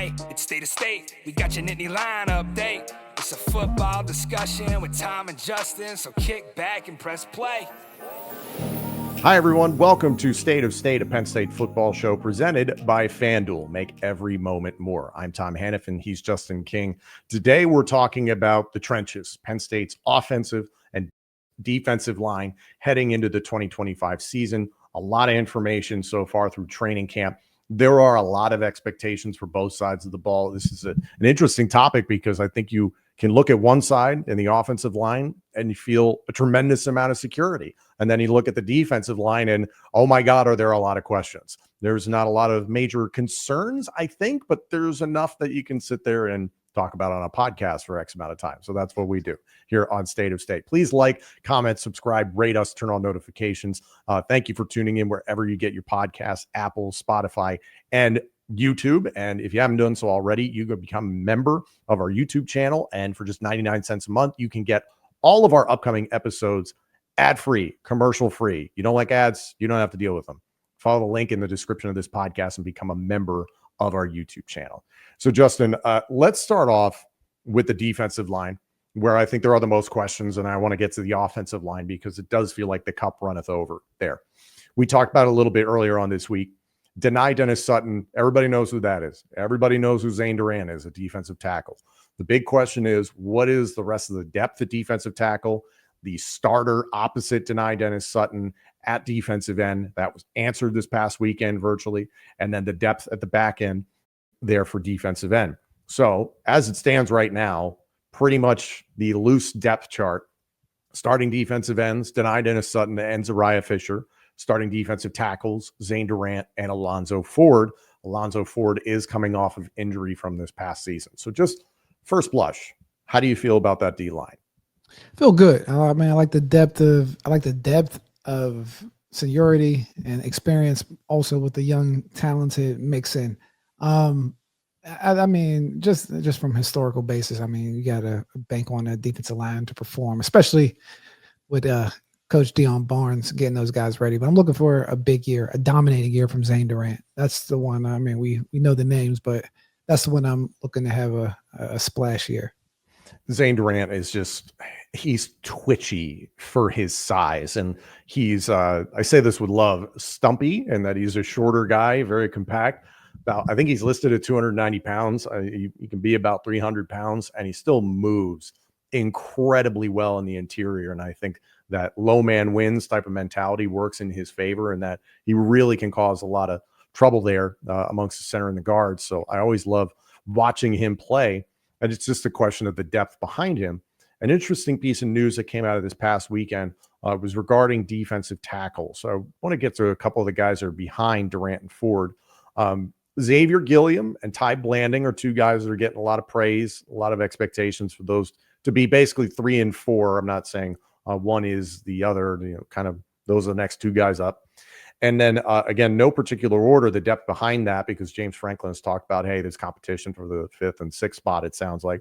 Hey, it's State of State. We got your Nittany Lion update. It's a football discussion with Tom and Justin, so kick back and press play. Hi, everyone. Welcome to State of State, a Penn State football show presented by FanDuel. Make every moment more. I'm Tom Haniff, and he's Justin King. Today, we're talking about the trenches, Penn State's offensive and defensive line heading into the 2025 season. A lot of information so far through training camp. There are a lot of expectations for both sides of the ball. This is an interesting topic because I think you can look at one side in the offensive line and you feel a tremendous amount of security. And then you look at the defensive line and, oh my God, are there a lot of questions? There's not a lot of major concerns, I think, but there's enough that you can sit there and talk about on a podcast for X amount of time. So that's what we do here on State of State. Please like, comment, subscribe, rate us, turn on notifications. Thank you for tuning in wherever you get your podcasts, Apple, Spotify, and YouTube. And if you haven't done so already, you can become a member of our YouTube channel. And for just 99 cents a month, you can get all of our upcoming episodes ad-free, commercial-free. You don't like ads, you don't have to deal with them. Follow the link in the description of this podcast and become a member of our YouTube channel. So Justin, let's start off with the defensive line, where I think there are the most questions, and I want to get to the offensive line because it does feel like the cup runneth over there. We talked about it a little bit earlier on this week. Deny Dennis Sutton, everybody knows who that is. Everybody knows who Zane Durant is, a defensive tackle. The big question is, what is the rest of the depth at defensive tackle? The starter opposite Deny Dennis Sutton at defensive end, that was answered this past weekend virtually, and then the depth at the back end there for defensive end. So as it stands right now, pretty much the loose depth chart, starting defensive ends, Deny Dennis Sutton and Zariah Fisher, starting defensive tackles, Zane Durant and Alonzo Ford. Alonzo Ford is coming off of injury from this past season. So just first blush, how do you feel about that D-line? Feel good. I mean, I like the depth of seniority and experience also with the young, talented mix in. I mean, just from historical basis, I mean, you got to bank on that defensive line to perform, especially with Coach Deion Barnes getting those guys ready. But I'm looking for a big year, a dominating year from Zane Durant. That's the one. I mean, we know the names, but that's the one I'm looking to have a splash year. Zane Durant is he's twitchy for his size. And he's, I say this with love, stumpy, and that he's a shorter guy, very compact. I think he's listed at 290 pounds. He can be about 300 pounds, and he still moves incredibly well in the interior. And I think that low man wins type of mentality works in his favor, and that he really can cause a lot of trouble there amongst the center and the guards. So I always love watching him play. And it's just a question of the depth behind him. An interesting piece of news that came out of this past weekend was regarding defensive tackle. So I want to get to a couple of the guys that are behind Durant and Ford. Xavier Gilliam and Ty Blanding are two guys that are getting a lot of praise, a lot of expectations for those to be basically 3 and 4. I'm not saying one is the other, kind of those are the next two guys up. And then, again, no particular order, the depth behind that, because James Franklin has talked about, hey, there's competition for the 5th and 6th spot, it sounds like.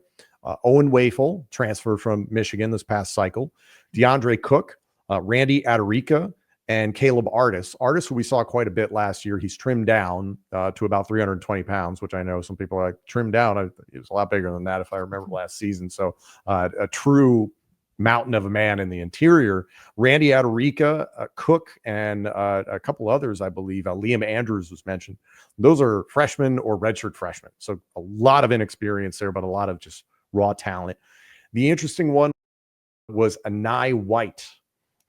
Owen Wafel, transferred from Michigan this past cycle. DeAndre Cook, Randy Adarica, and Caleb Artis. Artis, who we saw quite a bit last year, he's trimmed down to about 320 pounds, which I know some people are like, trimmed down. He was a lot bigger than that if I remember last season. So a true mountain of a man in the interior. Randy Adarica, Cook, and a couple others, I believe. Liam Andrews was mentioned. Those are freshmen or redshirt freshmen. So a lot of inexperience there, but a lot of just raw talent. The interesting one was Anai White.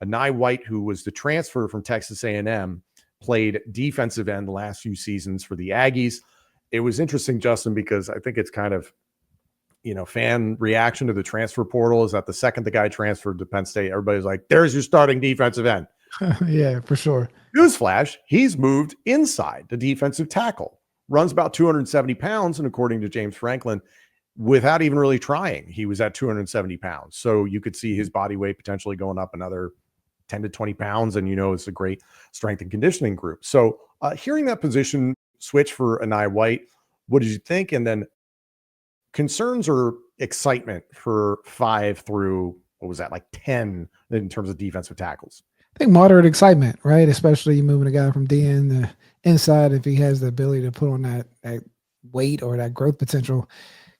Anai White, who was the transfer from Texas A&M, played defensive end the last few seasons for the Aggies. It was interesting, Justin, because I think it's kind of, fan reaction to the transfer portal is that the second the guy transferred to Penn State, everybody's like, there's your starting defensive end. Yeah, for sure. Newsflash, he's moved inside the defensive tackle, runs about 270 pounds. And according to James Franklin, without even really trying, he was at 270 pounds. So you could see his body weight potentially going up another 10 to 20 pounds. And, it's a great strength and conditioning group. So hearing that position switch for Anai White, what did you think? And then concerns or excitement for 5 through, what was that, like 10 in terms of defensive tackles? I think moderate excitement, right? Especially moving a guy from DN to inside if he has the ability to put on that weight or that growth potential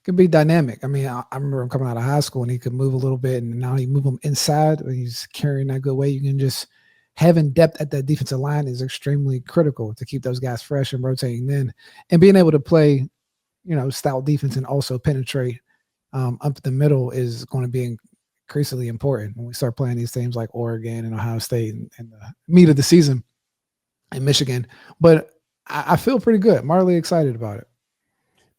can be dynamic. I mean, I remember him coming out of high school and he could move a little bit, and now he move him inside when he's carrying that good weight. You can just having depth at that defensive line is extremely critical to keep those guys fresh and rotating in, and being able to play, stout defense and also penetrate up the middle is going to be increasingly important when we start playing these teams like Oregon and Ohio State and the meat of the season in Michigan. But I feel pretty good. I'm really excited about it.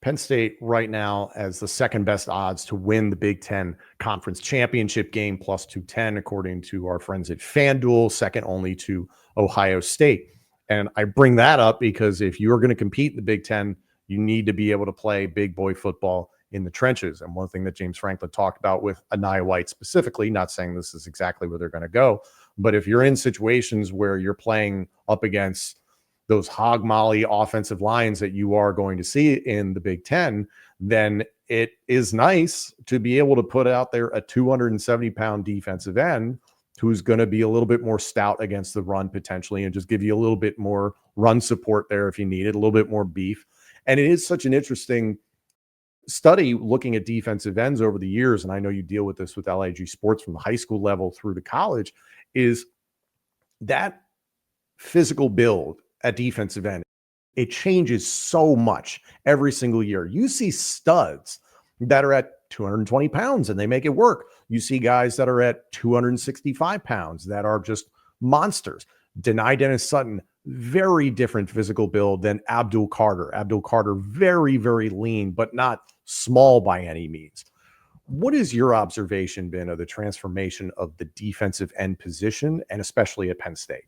Penn State right now has the second best odds to win the Big Ten Conference Championship game, plus 210, according to our friends at FanDuel, second only to Ohio State. And I bring that up because if you're going to compete in the Big Ten, you need to be able to play big boy football in the trenches. And one thing that James Franklin talked about with Anaya White specifically, not saying this is exactly where they're going to go, but if you're in situations where you're playing up against those hog molly offensive lines that you are going to see in the Big Ten, then it is nice to be able to put out there a 270-pound defensive end who's going to be a little bit more stout against the run potentially and just give you a little bit more run support there if you need it, a little bit more beef. And it is such an interesting study looking at defensive ends over the years, and I know you deal with this with LIG sports from the high school level through to college, is that physical build at defensive end. It changes so much every single year. You see studs that are at 220 pounds and they make it work. You see guys that are at 265 pounds that are just monsters. Denai Dennis Sutton, very different physical build than Abdul Carter. Abdul Carter, very, very lean, but not small by any means. What has your observation been of the transformation of the defensive end position, and especially at Penn State?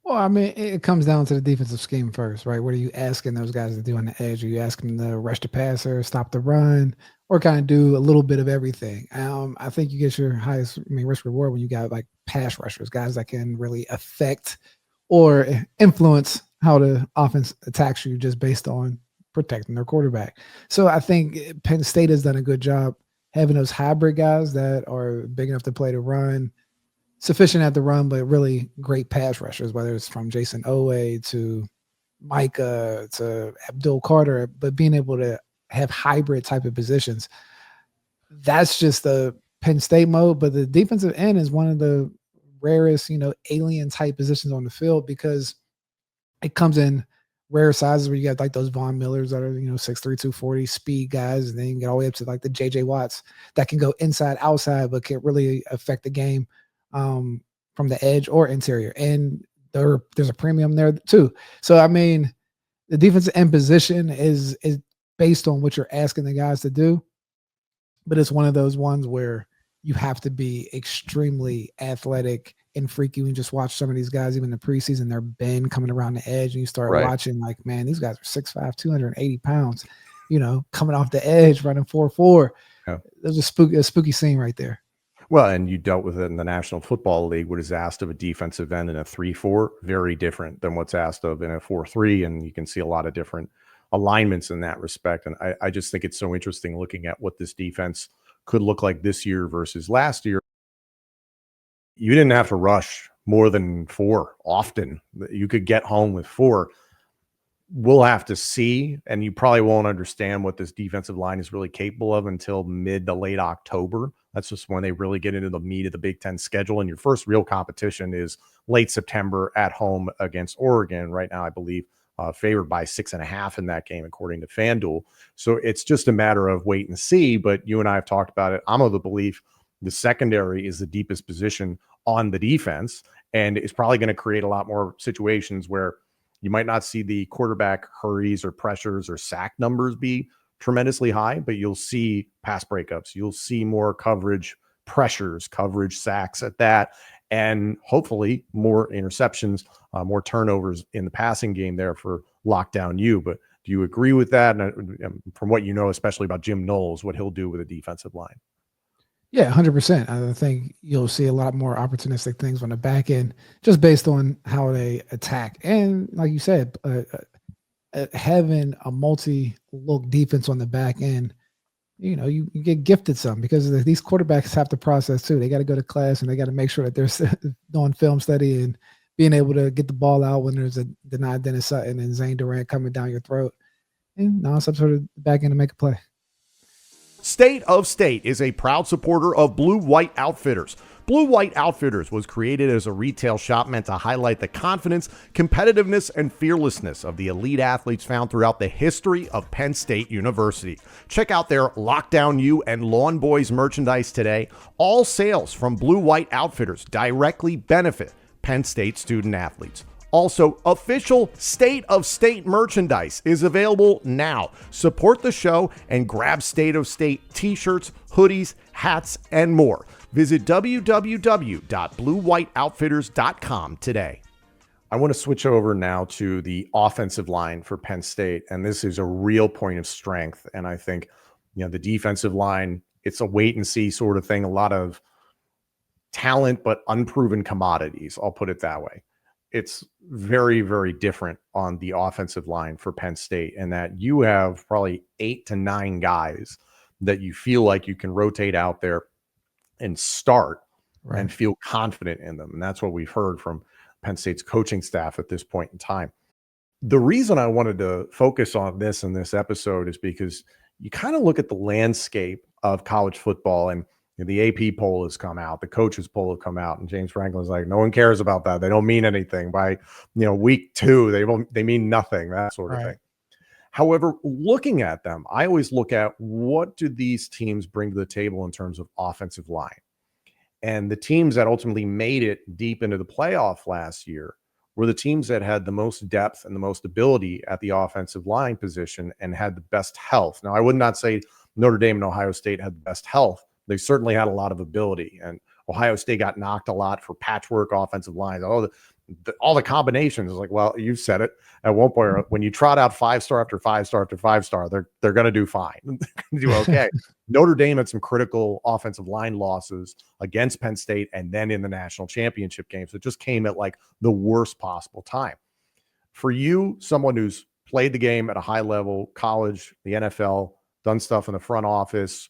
Well, I mean, it comes down to the defensive scheme first, right? What are you asking those guys to do on the edge? Are you asking them to rush the passer, stop the run, or kind of do a little bit of everything? I think you get your highest risk reward when you got like pass rushers, guys that can really affect or influence how the offense attacks you just based on protecting their quarterback. So I think Penn State has done a good job having those hybrid guys that are big enough to play the run, sufficient at the run, but really great pass rushers, whether it's from Jason Owe to Micah to Abdul Carter, but being able to have hybrid type of positions. That's just the Penn State mode, but the defensive end is one of the rarest, alien type positions on the field because it comes in rare sizes where you got like those Von Millers that are, 6'3", 240 speed guys. And then you can get all the way up to like the JJ Watts that can go inside, outside, but can really affect the game from the edge or interior. And there's a premium there too. So, I mean, the defensive end position is based on what you're asking the guys to do, but it's one of those ones where you have to be extremely athletic and freaky. You just watch some of these guys, even in the preseason, they're bend coming around the edge, and you start watching like, man, these guys are 6'5", 280 pounds, coming off the edge, running 4.4. Yeah. There's a spooky scene right there. Well, and you dealt with it in the National Football League. What is asked of a defensive end in a 3-4, very different than what's asked of in a 4-3. And you can see a lot of different alignments in that respect. And I just think it's so interesting looking at what this defense could look like this year versus last year. You didn't have to rush more than 4 often. You could get home with 4. We'll have to see, and you probably won't understand what this defensive line is really capable of until mid to late October. That's just when they really get into the meat of the Big Ten schedule. And your first real competition is late September at home against Oregon. Right now, I believe favored by 6.5 in that game, according to FanDuel. So it's just a matter of wait and see. But you and I have talked about it. I'm of the belief the secondary is the deepest position on the defense, and it's probably going to create a lot more situations where you might not see the quarterback hurries or pressures or sack numbers be tremendously high, but you'll see pass breakups. You'll see more coverage pressures, coverage sacks at that, and hopefully more interceptions, more turnovers in the passing game there for lockdown U. But do you agree with that? And from what you know, especially about Jim Knowles, what he'll do with a defensive line? Yeah, 100%. I think you'll see a lot more opportunistic things on the back end just based on how they attack. And like you said, having a multi-look defense on the back end, you get gifted some because these quarterbacks have to process too. They got to go to class and they got to make sure that they're doing film study and being able to get the ball out when there's a denied Dennis Sutton and Zane Durant coming down your throat. and now it's up to the back end to make a play. State of State is a proud supporter of Blue White Outfitters. Blue White Outfitters was created as a retail shop meant to highlight the confidence, competitiveness, and fearlessness of the elite athletes found throughout the history of Penn State University. Check out their Lockdown U and Lawn Boys merchandise today. All sales from Blue White Outfitters directly benefit Penn State student athletes. Also, official State of State merchandise is available now. Support the show and grab State of State t-shirts, hoodies, hats, and more. Visit www.bluewhiteoutfitters.com today. I want to switch over now to the offensive line for Penn State, and this is a real point of strength. And I think, the defensive line, it's a wait and see sort of thing. A lot of talent, but unproven commodities. I'll put it that way. It's very, very different on the offensive line for Penn State, and that you have probably 8 to 9 guys that you feel like you can rotate out there and start and feel confident in them. And that's what we've heard from Penn State's coaching staff at this point in time. The reason I wanted to focus on this in this episode is because you kind of look at the landscape of college football, and the AP poll has come out, the coaches poll have come out, and James Franklin's like, no one cares about that. They don't mean anything. By week 2, they mean nothing, that sort of thing. However, looking at them, I always look at what do these teams bring to the table in terms of offensive line. And the teams that ultimately made it deep into the playoff last year were the teams that had the most depth and the most ability at the offensive line position and had the best health. Now, I would not say Notre Dame and Ohio State had the best health. They certainly had a lot of ability, and Ohio State got knocked a lot for patchwork offensive lines. All the combinations is like, well, you said it at one point, when you trot out 5-star after 5-star after 5-star, they're going to do fine. They're going to do okay. Notre Dame had some critical offensive line losses against Penn State and then in the national championship game. So it just came at like the worst possible time. For you, someone who's played the game at a high level, college, the NFL, done stuff in the front office,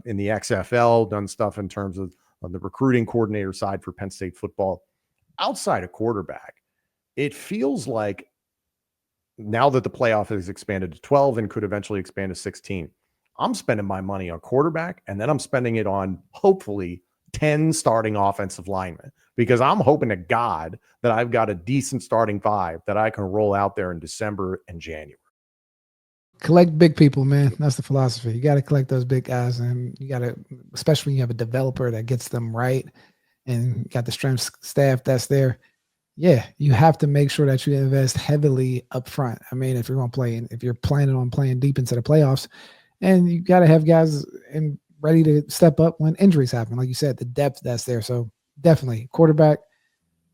in the XFL, done stuff in terms of the recruiting coordinator side for Penn State football. Outside of quarterback, it feels like now that the playoff has expanded to 12 and could eventually expand to 16, I'm spending my money on quarterback, and then I'm spending it on hopefully 10 starting offensive linemen, because I'm hoping to God that I've got a decent starting 5 that I can roll out there in December and January. Collect big people, man. That's the philosophy. You got to collect those big guys, and you got to, especially when you have a developer that gets them right and got the strength staff that's there. Yeah, you have to make sure that you invest heavily up front. I mean, if you're planning on playing deep into the playoffs, and you got to have guys ready to step up when injuries happen. Like you said, the depth that's there. So definitely quarterback,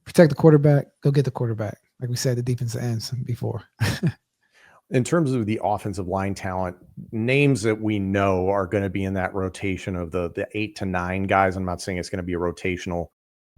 protect the quarterback, go get the quarterback. Like we said, the defensive ends before. In terms of the offensive line talent, names that we know are going to be in that rotation of the 8 to 9 guys. I'm not saying it's going to be a rotational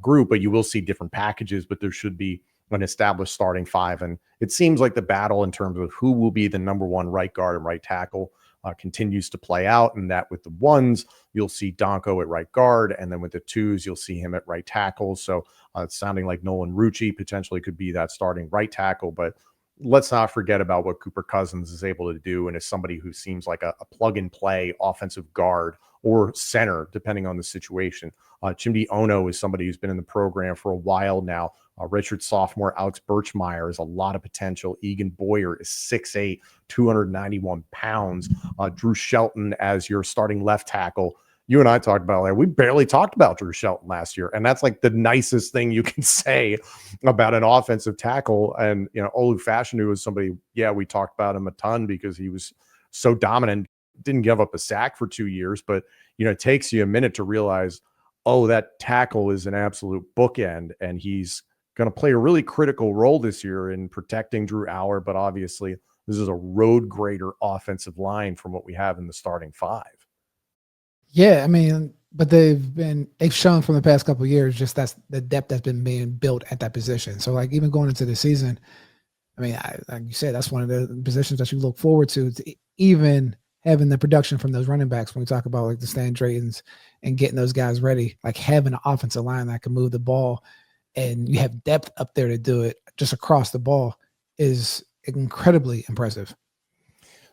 group, but you will see different packages, but there should be an established starting 5. And it seems like the battle in terms of who will be the number 1 right guard and right tackle continues to play out. And that with the 1s, you'll see Donko at right guard. And then with the 2s, you'll see him at right tackle. So it's sounding like Nolan Rucci potentially could be that starting right tackle, but let's not forget about what Cooper Cousins is able to do, and is somebody who seems like a plug-and-play offensive guard or center, depending on the situation. Chimdi Ono is somebody who's been in the program for a while now. Redshirt sophomore Alex Birchmeyer has a lot of potential. Egan Boyer is 6'8", 291 pounds. Drew Shelton as your starting left tackle. You and I talked about that. We barely talked about Drew Shelton last year. And that's like the nicest thing you can say about an offensive tackle. And, Olu Fashanu is somebody, we talked about him a ton because he was so dominant, didn't give up a sack for 2 years. But, it takes you a minute to realize, that tackle is an absolute bookend. And he's going to play a really critical role this year in protecting Drew Aller. But obviously, this is a road grader offensive line from what we have in the starting 5. Yeah, I mean, but they've shown from the past couple of years just that's the depth that's been being built at that position. So like even going into the season, I mean, like you said, that's one of the positions that you look forward to even having the production from those running backs. When we talk about like the Stan Draytons and getting those guys ready, like having an offensive line that can move the ball and you have depth up there to do it just across the ball is incredibly impressive.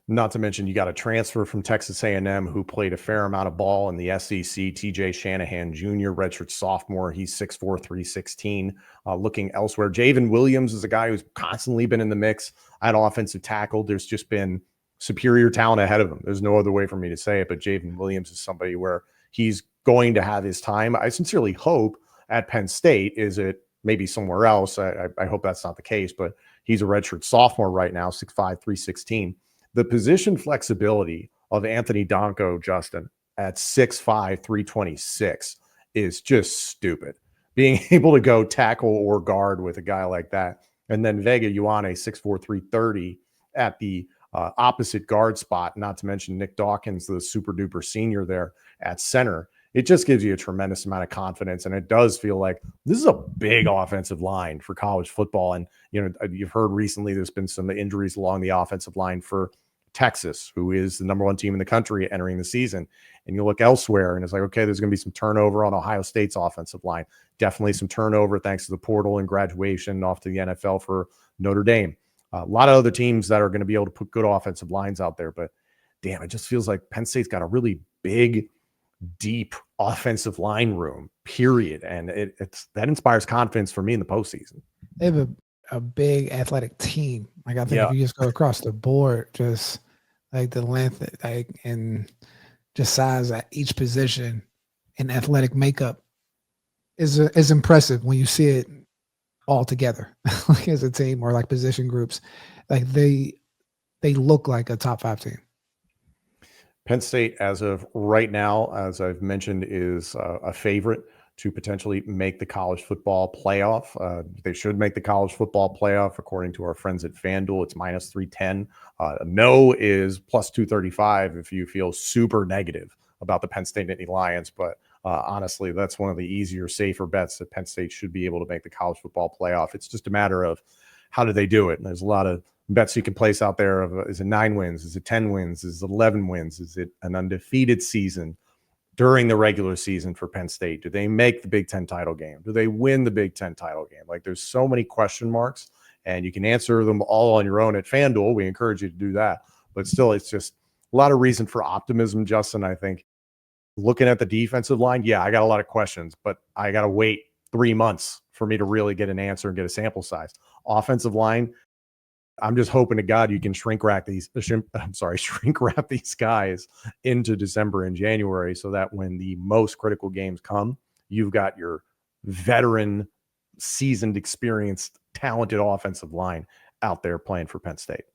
Not to mention you got a transfer from Texas A&M who played a fair amount of ball in the SEC, TJ Shanahan Jr., redshirt sophomore. He's 6'4", 316. Looking elsewhere, Javen Williams is a guy who's constantly been in the mix at offensive tackle. There's just been superior talent ahead of him. There's no other way for me to say it, but Javen Williams is somebody where he's going to have his time. I sincerely hope at Penn State. Is it maybe somewhere else? I hope that's not the case, but he's a redshirt sophomore right now, 6'5", 316. The position flexibility of Anthony Donko, Justin, at 6'5", 326 is just stupid. Being able to go tackle or guard with a guy like that. And then Vega Ioane, 6'4", 330 at the opposite guard spot, not to mention Nick Dawkins, the super duper senior there at center. It just gives you a tremendous amount of confidence. And it does feel like this is a big offensive line for college football. And, you've heard recently there's been some injuries along the offensive line for Texas, who is the number one team in the country entering the season. And you look elsewhere and it's like, okay, there's going to be some turnover on Ohio State's offensive line. Definitely some turnover thanks to the portal and graduation off to the NFL for Notre Dame. A lot of other teams that are going to be able to put good offensive lines out there. But damn, it just feels like Penn State's got a really big, deep offensive line room, period. And it's that inspires confidence for me in the postseason. They have a big athletic team. Like I think if you just go across the board, just like the length, and just size at each position and athletic makeup is impressive when you see it all together, like as a team or like position groups. Like they look like a top 5 team. Penn State, as of right now, as I've mentioned, is a favorite to potentially make the college football playoff. They should make the college football playoff, according to our friends at FanDuel. It's minus 310. No is plus 235 if you feel super negative about the Penn State Nittany Lions. But honestly, that's one of the easier, safer bets that Penn State should be able to make the college football playoff. It's just a matter of how do they do it. And there's a lot of bets you can place out there of is it 9 wins? Is it 10 wins? Is it 11 wins? Is it an undefeated season during the regular season for Penn State? Do they make the Big Ten title game? Do they win the Big Ten title game? Like there's so many question marks and you can answer them all on your own at FanDuel. We encourage you to do that, but still it's just a lot of reason for optimism, Justin. I think looking at the defensive line, yeah, I got a lot of questions, but I got to wait 3 months for me to really get an answer and get a sample size. Offensive line, I'm just hoping to God you can shrink wrap these guys into December and January so that when the most critical games come, you've got your veteran, seasoned, experienced, talented offensive line out there playing for Penn State.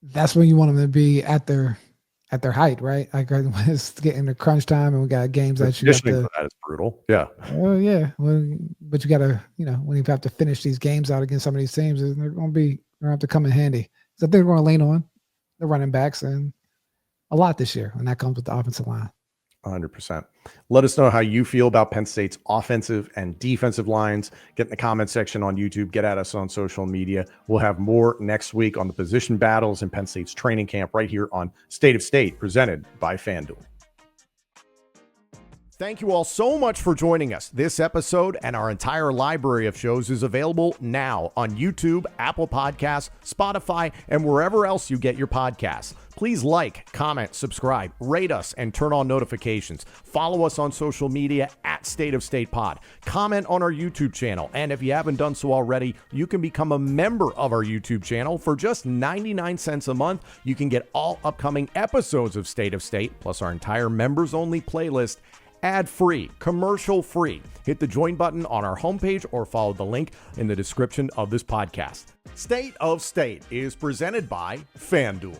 That's when you want them to be at their height, right? Like when it's getting to crunch time and we got games that you have to. That is brutal. Yeah. Oh yeah. But you got to, when you have to finish these games out against some of these teams, they're going to have to come in handy. So I think we're going to lean on the running backs and a lot this year, and that comes with the offensive line. 100%. Let us know how you feel about Penn State's offensive and defensive lines. Get in the comment section on YouTube. Get at us on social media. We'll have more next week on the position battles in Penn State's training camp right here on State of State, presented by FanDuel. Thank you all so much for joining us. This episode and our entire library of shows is available now on YouTube, Apple Podcasts, Spotify, and wherever else you get your podcasts. Please like, comment, subscribe, rate us, and turn on notifications. Follow us on social media at State of State Pod. Comment on our YouTube channel. And if you haven't done so already, you can become a member of our YouTube channel for just 99 cents a month. You can get all upcoming episodes of State of State, plus our entire members-only playlist, ad-free, commercial-free. Hit the join button on our homepage or follow the link in the description of this podcast. State of State is presented by FanDuel.